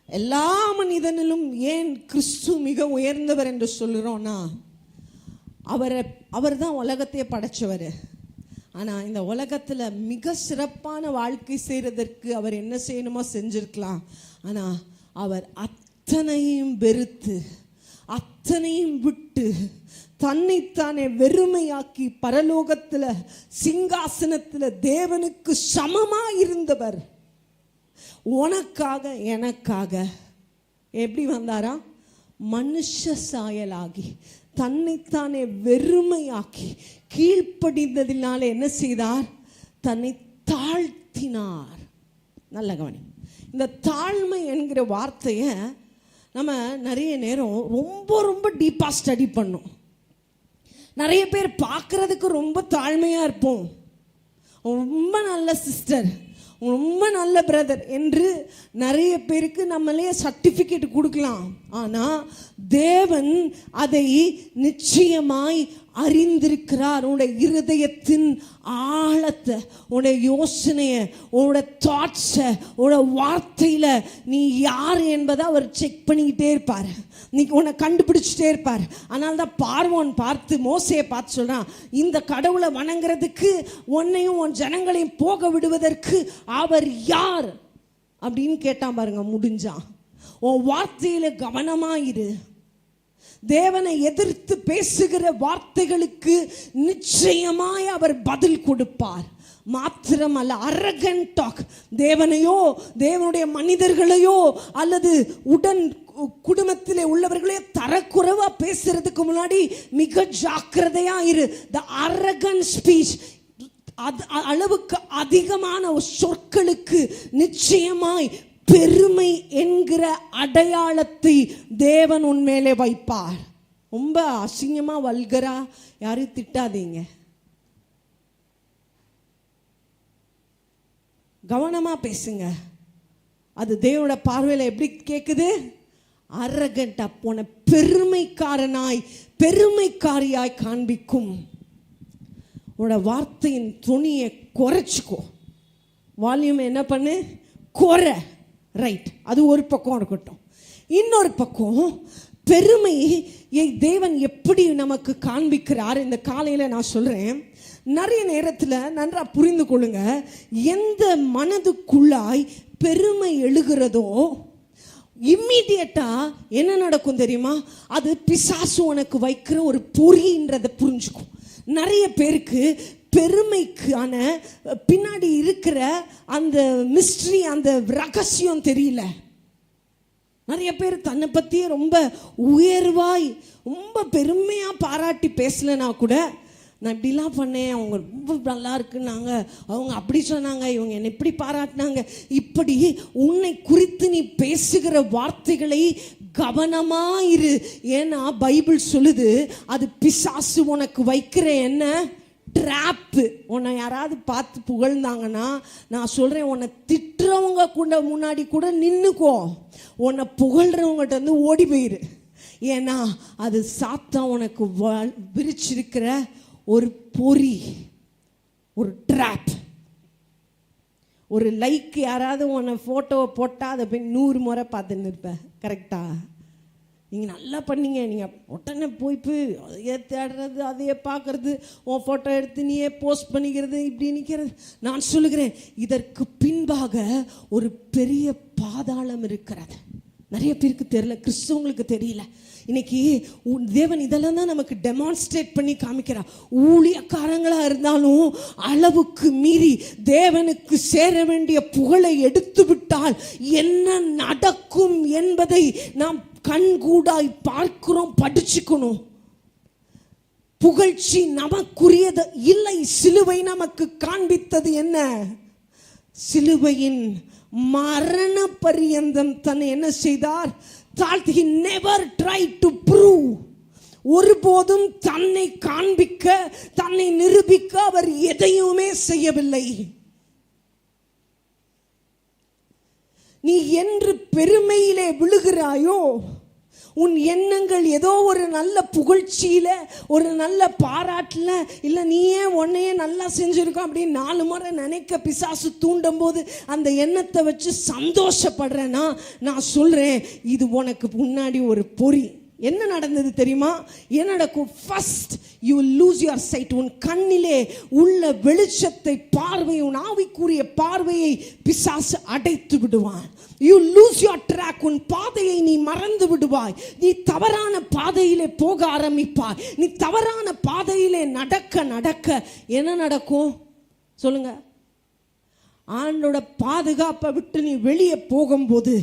எல்லா மனிதனிலும் ஏன் கிறிஸ்து மிக உயர்ந்தவர் என்று சொல்லுறோம்னா, அவர் தான் உலகத்தையே படைச்சவர். ஆனால் இந்த உலகத்தில் மிக சிறப்பான வாழ்க்கை செய்கிறதற்கு அவர் என்ன செய்யணுமோ செஞ்சிருக்கலாம். ஆனால் அவர் அத்தனையும் வெறுத்து, அத்தனையும் விட்டு, தன்னைத்தானே வெறுமையாக்கி பரலோகத்தில் சிங்காசனத்தில் தேவனுக்கு சமமாக இருந்தவர் உனக்காக எனக்காக எப்படி வந்தாரா? மனுஷ சாயலாகி தன்னைத்தானே வெறுமையாக்கி கீழ்ப்படிந்ததினால என்ன செய்தார்? தன்னை தாழ்த்தினார். நல்ல கவனி. இந்த தாழ்மை என்கிற வார்த்தையை நம்ம நிறைய நேரம் ரொம்ப ரொம்ப டீப்பாக ஸ்டடி பண்ணோம். நிறைய பேர் பார்க்குறதுக்கு ரொம்ப தாழ்மையாக இருப்போம். ரொம்ப நல்ல சிஸ்டர், ரொம்ப நல்ல பிரதர் என்று நிறைய பேருக்கு நம்மளே சர்டிஃபிகேட் கொடுக்கலாம். ஆனால் தேவன் அதை நிச்சயமாய் அறிந்திருக்கிறார். உன்னுடைய இருதயத்தின் ஆழத்தை, உன்னுடைய யோசனையை, உன்னோட தாட்ஸை, உன்னோட வார்த்தையில் நீ யார் என்பதை அவர் செக் பண்ணிக்கிட்டே இருப்பார். நீ உன்னை கண்டுபிடிச்சிட்டே இருப்பார். அதனால தான் பார்வோன் பார்த்து மோசையை பார்த்து சொல்கிறான், இந்த கடவுளை வணங்குறதுக்கு உன்னையும் உன் ஜனங்களையும் போக விடுவதற்கு அவர் யார் அப்படின்னு கேட்டான் பாருங்க. முடிஞ்சான். உன் வார்த்தையில கவனமாயிரு. தேவனை எதிர்த்து பேசுகிற வார்த்தைகளுக்கு நிச்சயமாய் அவர் பதில் கொடுப்பார். மாத்திரமல்ல, அரகன்ட் டாக், தேவனையோ தேவனுடைய மனிதர்களையோ அல்லது உடன் குடும்பத்திலே உள்ளவர்களே தரக்குறைவா பேசுறதுக்கு முன்னாடி மிக ஜாக்கிரதையா இரு. த அரகன்ட் ஸ்பீச், அளவுக்கு அதிகமான சொற்களுக்கு நிச்சயமாய் பெருமை என்கிற அடையாளத்தை தேவன் உன்மேலே வைப்பார். ரொம்ப அசிங்கமா வல்கரா யாரையும் திட்டாதீங்க, கவனமா பேசுங்க. அது தேவனோட பார்வையில் எப்படி கேட்குது? அரகண்டா போன பெருமைக்காரியாய் காண்பிக்கும். உன்னோட வார்த்தையின் துணியை குறைச்சிக்கோ. வால்யூம் என்ன பண்ணு? குறை. ரைட், அது ஒரு பக்கம் இருக்கட்டும். இன்னொரு பக்கம் பெருமையை தேவன் எப்படி நமக்கு காண்பிக்கிறார் இந்த காலையில் நான் சொல்கிறேன். நிறைய நேரத்தில் நன்றாக புரிந்து கொள்ளுங்க. எந்த மனதுக்குள்ளாய் பெருமை எழுகிறதோ இம்மீடியட்டாக என்ன நடக்கும் தெரியுமா? அது பிசாசு உனக்கு வைக்கிற ஒரு பொறின்றதை புரிஞ்சுக்கும். நிறைய பேருக்கு பெருமைக்கான பின்னாடி இருக்கிற அந்த மிஸ்ட்ரி, அந்த ரகசியம் தெரியல. நிறைய பேர் தன்னை பற்றியே ரொம்ப உயர்வாய் ரொம்ப பெருமையாக பாராட்டி பேசலைன்னா கூட, நான் இப்படிலாம் பண்ணேன், அவங்க ரொம்ப நல்லா இருக்குன்னாங்க, அவங்க அப்படி சொன்னாங்க, இவங்க என்னை இப்படி பாராட்டினாங்க, இப்படி உன்னை குறித்து நீ பேசுகிற வார்த்தைகளை கவனமாயிரு. ஏன்னா பைபிள் சொல்லுது, அது பிசாசு உனக்கு வைக்கிற என்ன ட்ராப்பு. உன்னை யாராவது பார்த்து புகழ்ந்தாங்கன்னா நான் சொல்கிறேன், உன்னை திட்டுறவங்க கூட முன்னாடி கூட நின்றுக்கோ, உன்னை புகழ்கிறவங்ககிட்ட வந்து ஓடி போயிரு. ஏன்னா அது சாத்தான் உனக்கு விரிச்சிருக்கிற ஒரு பொறி, ஒரு ட்ராப். ஒரு லைக் யாராவது உன்னை ஃபோட்டோவை போட்டால் அதை போய் 100 முறை பார்த்துன்னு இருப்பேன். கரெக்டா? நீங்கள் நல்லா பண்ணீங்க, நீங்கள் உடனே போய் அதையே தேடுறது, அதையே பார்க்கறது, உன் ஃபோட்டோ எடுத்து நீயே போஸ்ட் பண்ணிக்கிறது, இப்படி நிற்கிறது. நான் சொல்லுகிறேன், இதற்கு பின்பாக ஒரு பெரிய பாதாளம் இருக்கிறது. நிறைய பேருக்கு தெரியல, கிறிஸ்தவங்களுக்கு தெரியல. இன்னைக்கு தேவன் இதெல்லாம் தான் நமக்கு டெமான்ஸ்ட்ரேட் பண்ணி காமிக்கிறார். ஊழியக்காரங்களாக இருந்தாலும் அளவுக்கு மீறி தேவனுக்கு சேர வேண்டிய புகழை எடுத்து விட்டால் என்ன நடக்கும் என்பதை நாம் கண்கூடாய் பார்க்கிறோம், படிச்சுக்கணும். புகழ்ச்சி நமக்குரியது இல்லை. சிலுவை நமக்கு காண்பித்தது என்ன? சிலுவையின் மரண பரியந்தம் தன்னை என்ன செய்தார்? He never tried to prove. ஒருபோதும் தன்னை காண்பிக்க, தன்னை நிரூபிக்க அவர் எதையுமே செய்யவில்லை. நீ என்று பெருமையிலே விழுகிறாயோ, உன் எண்ணங்கள் ஏதோ ஒரு நல்ல புகழ்ச்சியில், ஒரு நல்ல பாராட்டில், இல்லை நீயே உன்னையே நல்லா செஞ்சுருக்கோம் அப்படின்னு 4 முறை நினைக்க பிசாசு தூண்டும் போது அந்த எண்ணத்தை வச்சு சந்தோஷப்படுறேன்னா, நான் சொல்கிறேன், இது உனக்கு முன்னாடி ஒரு பொறி. என்ன நடந்தது தெரியுமா? என்ன நடக்கும்? First you will lose your sight. உன் கண்ணிலே உள்ள வெளிச்சத்தை, பார்வை, உன் ஆவிக்குரிய பார்வையை பிசாசு அடைத்து விடுவான். You lose your track. உன் பாதையை நீ மறந்து விடுவாய். நீ தவறான பாதையிலே போக ஆரம்பிப்பாய். நீ தவறான பாதையிலே நடக்க நடக்க என்ன நடக்கும் சொல்லுங்க? ஆண்டோட பாதுகாப்பை விட்டு நீ வெளியே போகும்போது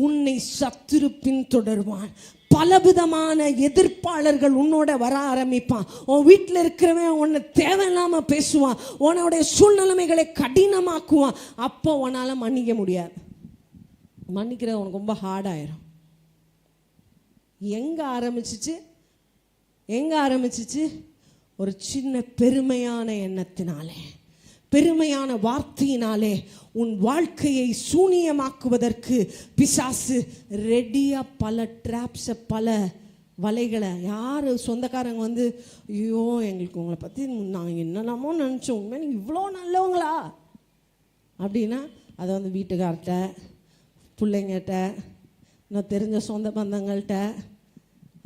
உன்னை சத்துரு பின்தொடருவான். பலவிதமான எதிர்ப்பாளர்கள் உன்னோட வர ஆரம்பிப்பான். உன் வீட்டில் இருக்கிறவன் உன்னை தேவையில்லாமல் பேசுவான், உன்னோடைய சூழ்நிலைமைகளை கடினமாக்குவான். அப்போ உன்னால் மன்னிக்க முடியாது. மன்னிக்கிறது உனக்கு ரொம்ப ஹார்டாயிரும். எங்கே ஆரம்பிச்சிச்சு? ஒரு சின்ன பெருமையான எண்ணத்தினாலே, பெருமையான வார்த்தையினாலே உன் வாழ்க்கையை சூனியமாக்குவதற்கு பிசாசு ரெடியா பல ட்ராப்ஸை, பல வலைகளை. யார் சொந்தக்காரங்க வந்து, ஐயோ எங்களுக்கு உங்களை பற்றி நாங்கள் என்னெல்லாமோ நினச்சோம், உண்மையாக நீங்கள் இவ்வளோ நல்லவங்களா அப்படின்னா, அதை வந்து வீட்டுக்கார்ட்ட, பிள்ளைங்கிட்ட, நான் தெரிஞ்ச சொந்த பந்தங்கள்கிட்ட,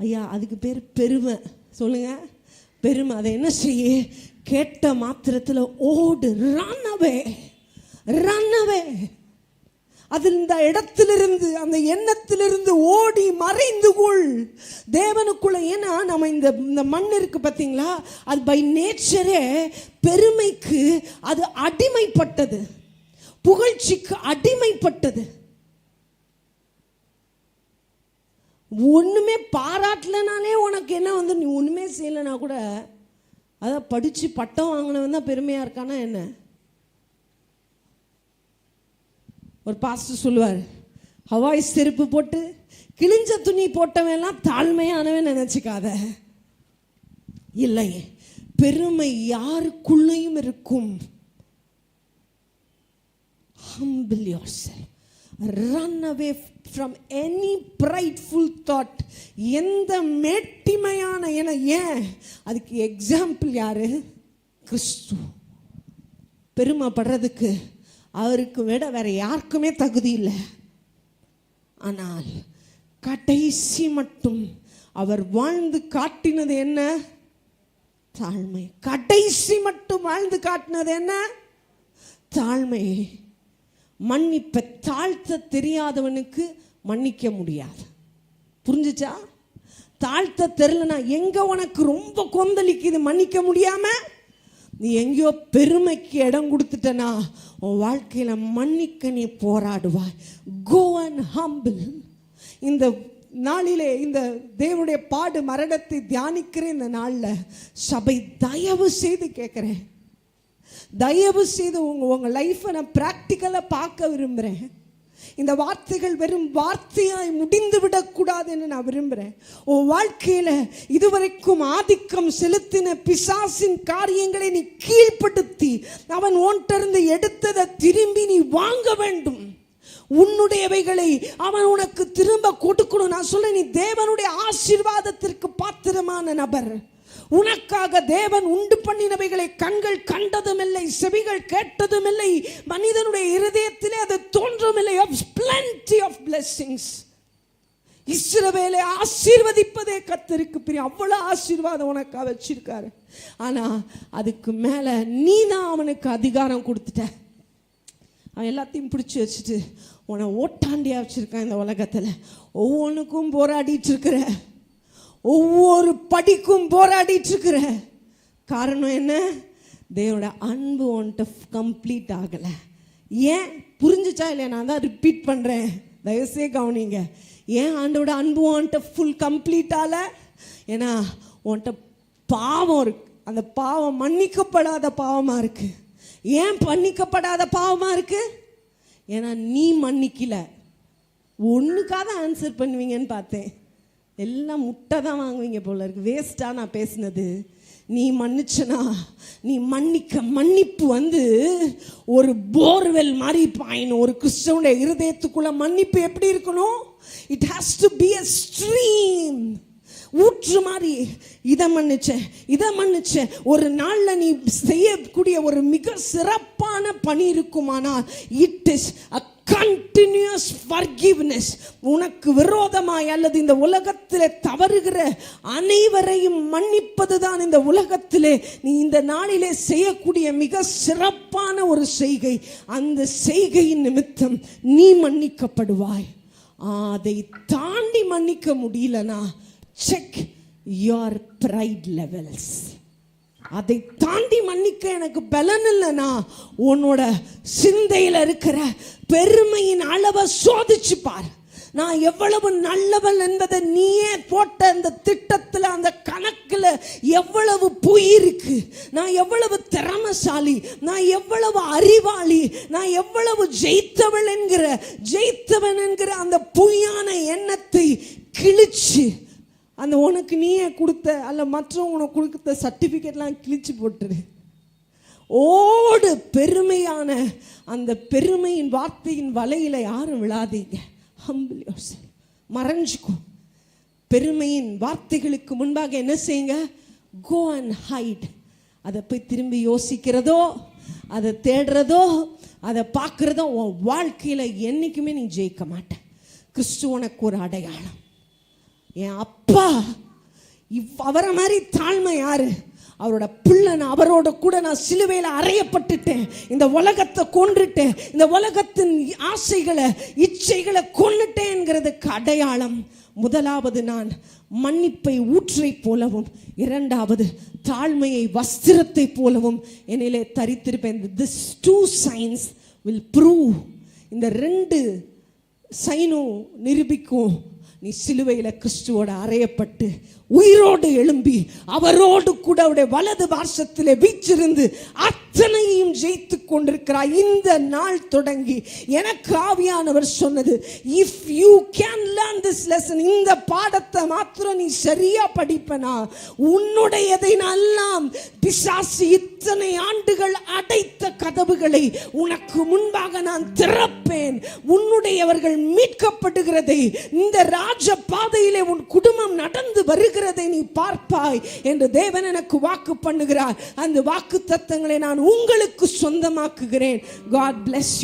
ஐயா அதுக்கு பேர் பெருமை. சொல்லுங்கள், பெருமை. அதை என்ன செய்ய? கேட்ட மாத்திரத்தில் ஓடு, ரன் அவே. அது இந்த இடத்திலிருந்து, அந்த எண்ணத்திலிருந்து ஓடி மறைந்து கொள் தேவனுக்குள்ள. ஏன்னா நம்ம இந்த மண் இருக்கு பார்த்தீங்களா, அது பை நேச்சரே பெருமைக்கு அது அடிமைப்பட்டது, புகழ்ச்சிக்கு அடிமைப்பட்டது. ஒன்றுமே பாராட்டலனாலே உனக்கு என்ன வந்து, நீ ஒன்றுமே செய்யலைனா கூட, அதான் படித்து பட்டம் வாங்கினவன் தான் பெருமையாக இருக்கானா என்ன? ஒரு பாஸ்டர் சொல்லுவார், ஹவாய் செருப்பு போட்டு கிழிஞ்ச துணி போட்டவெல்லாம் தாழ்மையானவன் நினச்சிக்காத. இல்லை, பெருமை யாருக்குள்ளேயும் இருக்கும். Humble yourself. Run away from any prideful thought. எந்த மேட்டிமையான ஏன் அதுக்கு எக்ஸாம்பிள் யாரு? கிறிஸ்து. பெருமைப்படுறதுக்கு அவருக்கு விட வேற யாருக்குமே தகுதி இல்லை. ஆனால் கடைசி மட்டும் அவர் வாழ்ந்து காட்டினது என்ன? தாழ்மை. கடைசி மட்டும் வாழ்ந்து காட்டினது என்ன? தாழ்மை. மன்னிப்பை தாழ்த்த தெரியாதவனுக்கு மன்னிக்க முடியாது. புரிஞ்சுச்சா? தாழ்த்த தெரியலனா, எங்க உனக்கு ரொம்ப கொந்தளிக்குது மன்னிக்க முடியாம, நீ எங்கேயோ பெருமைக்கு இடம் கொடுத்துட்டனா உன் வாழ்க்கையில மன்னிக்க நீ போராடுவாய். Go and humble. இந்த நாளிலே இந்த தேவனுடைய பாடு மரணத்தை தியானிக்கிற இந்த நாளில் சபை தயவு செய்து கேட்குறேன், தயவு செய்து உங்கள் லைஃப்பை நான் ப்ராக்டிக்கலாக பார்க்க விரும்புகிறேன். இந்த வார்த்தைகள் வெறும் வார்த்தையாய் முடிந்து விடக்கூடாதுன்னு நான் விரும்புகிறேன். உன் வாழ்க்கையில் இதுவரைக்கும் ஆதிக்கம் செலுத்தின பிசாசின் காரியங்களை நீ கீழ்ப்படுத்தி அவன் ஒன்றிருந்து எடுத்ததை திரும்பி நீ வாங்க வேண்டும். உன்னுடையவைகளை அவன் உனக்கு திரும்ப கொடுக்கணும். நான் சொல்ல, நீ தேவனுடைய ஆசீர்வாதத்திற்கு பாத்திரமான நபர். உனக்காக தேவன் உண்டு பண்ணினவைகளை கண்கள் கண்டதும் இல்லை, செவிகள் கேட்டதும் இல்லை, மனிதனுடைய இருதயத்திலே அது தோன்றும் இல்லை. plenty of blessings. இஸ்ரவேலை ஆசீர்வதிப்பதே கர்த்தருக்கு பிரியம். அவ்வளவு ஆசீர்வாதம் உனக்காக வச்சிருக்காரு. ஆனா அதுக்கு மேல நீ தான் அவனுக்கு அதிகாரம் கொடுத்துட்ட. அவன் எல்லாத்தையும் பிடிச்சி வச்சுட்டு உன்னை ஓட்டாண்டியா வச்சிருக்கான். இந்த உலகத்துல ஒவ்வொன்றுக்கும் போராடிட்டு இருக்கிற, ஒவ்வொரு படிக்கும் போராடிட்டு இருக்கிற காரணம் என்ன? தேவனோட அன்பு உன்கிட்ட கம்ப்ளீட் ஆகலை. ஏன்? புரிஞ்சுச்சா இல்லையா? நான் தான் ரிப்பீட் பண்ணுறேன், தயவுசே கவனிங்க. ஏன் ஆண்டோட அன்பு உன்கிட்ட ஃபுல் கம்ப்ளீட் ஆகல? ஏன்னா உன்கிட்ட பாவம் இருக்கு. அந்த பாவம் மன்னிக்கப்படாத பாவமாக இருக்கு. ஏன் மன்னிக்கப்படாத பாவமாக இருக்கு? ஏன்னா நீ மன்னிக்கல. ஒன்றுக்காக ஆன்சர் பண்ணுவீங்கன்னு பார்த்தேன், எல்லாம் முட்டை தான் வாங்குவீங்க போல இருக்கு. வேஸ்ட்டாக நான் பேசினது. நீ மன்னிச்சனா, நீ மன்னிப்பு ஒரு போர்வெல் மாதிரி பாயணும். ஒரு கிறிஸ்தவனுடைய இருதயத்துக்குள்ள மன்னிப்பு எப்படி இருக்கணும்? It has to be a stream. ஊற்று மாதிரி. இதை மன்னிச்ச ஒரு நாளில் நீ செய்யக்கூடிய ஒரு மிக சிறப்பான பணி இருக்குமானால் it is a continuous forgiveness. உனக்கு விரோதமாய் அல்லது இந்த உலகத்திலே தவறுகிற அனைவரையும் மன்னிப்பதுதான் இந்த உலகத்திலே நீ இந்த நாளிலே செய்யக்கூடிய மிக சிறப்பான ஒரு செய்கை. அந்த செய்கையின் நிமித்தம் நீ மன்னிக்கப்படுவாய். அதை தாண்டி மன்னிக்க முடியலனா செக் your pride levels. அதை தாண்டி மன்னிக்க எனக்கு பலன் இல்லைனா உன்னோட சிந்தையில் இருக்கிற பெருமையின் அளவை சோதிச்சு பார். நான் எவ்வளவு நல்லவன் என்பதை நீயே போட்ட அந்த திட்டத்தில், அந்த கணக்கில் எவ்வளவு பொய் இருக்கு. நான் எவ்வளவு திறமைசாலி, நான் எவ்வளவு அறிவாளி, நான் எவ்வளவு ஜெயித்தவன் என்கிற அந்த பொய்யான எண்ணத்தை கிழிச்சு, அந்த உனக்கு நீயே கொடுத்த அல்ல மற்றவங்க உனக்கு கொடுத்த சர்டிஃபிகேட்லாம் கிழிச்சு போட்டுரு. ஓடு பெருமையான அந்த பெருமையின் வார்த்தையின் வலையில யாரும் விழாதீங்க. humble yourself. மறைஞ்சுக்கும். பெருமையின் வார்த்தைகளுக்கு முன்பாக என்ன செய்யுங்க? go and hide. அதை போய் திரும்பி யோசிக்கிறதோ, அதை தேடுறதோ, அதை பார்க்கறதோ உன் வாழ்க்கையில என்னைக்குமே நீ ஜெயிக்க மாட்ட. கிறிஸ்து உனக்கு ஒரு அடையாளம். என் அப்பா அவரை மாதிரி தாழ்மை யாரு? அவரோட பிள்ளை. அவரோட கூட நான் சிலுவையில் அறையப்பட்டுட்டேன். இந்த உலகத்தை கொன்றுட்டேன். இந்த உலகத்தின் ஆசைகளை இச்சைகளை கொன்னுட்டேன்ங்கிறதுக்கு அடையாளம். முதலாவது, நான் மன்னிப்பை ஊற்றை போலவும், இரண்டாவது தாழ்மையை வஸ்திரத்தை போலவும் என்னிலே தரித்திருப்பேன். This two signs will prove. இந்த ரெண்டு சைனும் நிரூபிக்கும் நீ சிலுவையில் கிறிஸ்துவோட அறையப்பட்டு உயிரோடு எழும்பி அவரோடு கூட அவருடைய வலது பார்சத்திலே வீற்றிருந்து அத்தனையும் ஜெயித்து கொண்டிருக்கிறாய். இந்த நாள் தொடங்கி எனக்கு ஆவியானவர் சொன்னது, if you can learn this lesson, இந்த பாடத்தை மாத்திரம் நீ சரியா படிப்பனா உன்னுடையதை எல்லாம் பிசாசு இத்தனை ஆண்டுகள் அடைத்த கதவுகளை உனக்கு முன்பாக நான் திறப்பேன். உன்னுடையவர்கள் மீட்கப்படுகிறதை, இந்த ராஜ பாதையிலே உன் குடும்பம் நடந்து வருகிறதை நீ பார்ப்பாய் என்று தேவன் எனக்கு வாக்கு பண்ணுகிறார். அந்த வாக்கு தத்தங்களை நான் உங்களுக்கு சொந்தமாக்குகிறேன். God bless you.